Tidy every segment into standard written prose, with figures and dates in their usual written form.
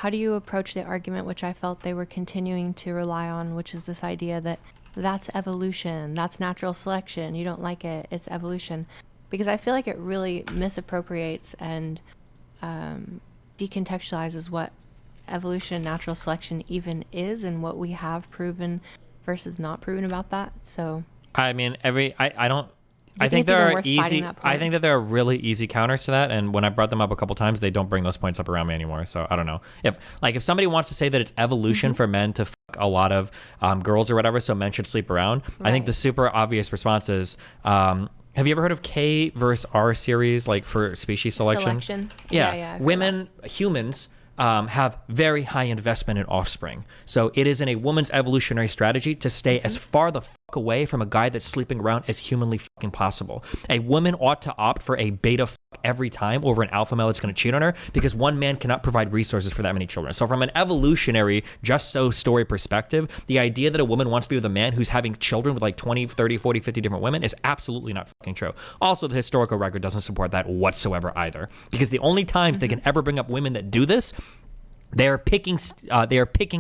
how do you approach the argument which I felt they were continuing to rely on, which is this idea that that's evolution, that's natural selection, you don't like it, it's evolution? Because I feel like it really misappropriates and decontextualizes what evolution and natural selection even is and what we have proven versus not proven about that. So I mean, I think think there it's even are worth easy. fighting that point? I think that there are really easy counters to that, and when I brought them up a couple times, they don't bring those points up around me anymore. So I don't know if somebody wants to say that it's evolution for men to fuck a lot of girls or whatever, so men should sleep around. I think Right. the super obvious response is, have you ever heard of K versus R series, like for species selection? Yeah, I've heard Women, humans. Have very high investment in offspring. So it is in a woman's evolutionary strategy to stay as far the fuck away from a guy that's sleeping around as humanly fucking possible. A woman ought to opt for a beta fuck every time over an alpha male that's going to cheat on her, because one man cannot provide resources for that many children. So from an evolutionary just so story perspective, the idea that a woman wants to be with a man who's having children with like 20, 30, 40, 50 different women is absolutely not fucking true. Also, the historical record doesn't support that whatsoever either, because the only times they can ever bring up women that do this, they are picking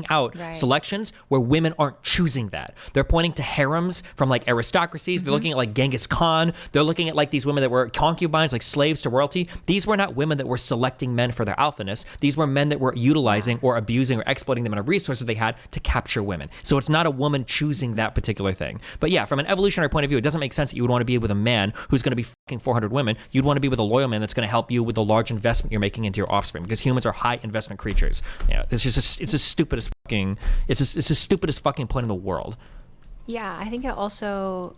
out Right. selections where women aren't choosing that. They're pointing to harems from like aristocracies. They're looking at like Genghis Khan. They're looking at like these women that were concubines, like slaves to royalty. These were not women that were selecting men for their alphaness. These were men that were utilizing or abusing or exploiting the amount of resources they had to capture women. So it's not a woman choosing that particular thing. But yeah, from an evolutionary point of view, it doesn't make sense that you would want to be with a man who's going to be fucking 400 women. You'd want to be with a loyal man that's going to help you with the large investment you're making into your offspring, because humans are high investment creatures. Yeah, it's the stupidest fucking point in the world. Yeah, I think it also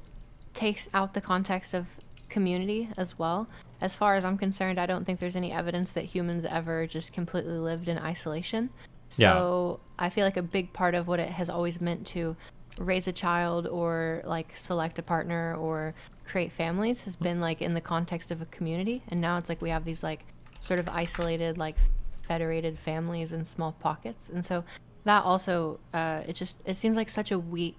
takes out the context of community as well. As far as I'm concerned, I don't think there's any evidence that humans ever just completely lived in isolation. So I feel like a big part of what it has always meant to raise a child or like select a partner or create families has been like in the context of a community. And now it's like we have these like sort of isolated, like federated families in small pockets. And so that also, it seems like such a weak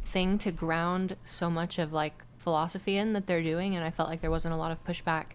thing to ground so much of like philosophy in that they're doing. And I felt like there wasn't a lot of pushback.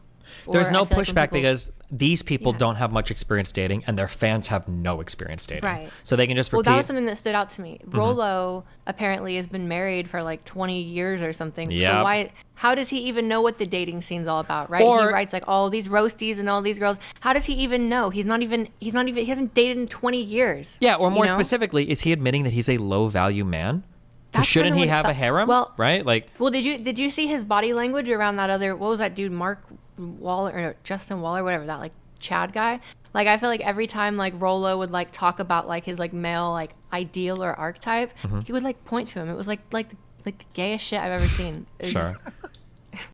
There's Or no I feel like when pushback people- because these people Yeah. don't have much experience dating, and their fans have no experience dating. Right. So they can just Well, repeat. that was something that stood out to me. Rollo apparently has been married for like 20 years or something. Yep. So how does he even know what the dating scene's all about, right? He Or- writes like all these roasties and all these girls. How does he even know? He hasn't dated in 20 years. Yeah, or more you know? specifically, is he admitting that he's a low value man? That's Shouldn't kinda he what it have a felt- harem? Well- right? Like, Well, did you see his body language around that other, what was that dude, Mark Waller or Justin Waller, whatever, that like Chad guy? Like I feel like every time like Rollo would like talk about like his like male like ideal or archetype, he would like point to him. It was like the gayest shit I've ever seen. It was Sure. just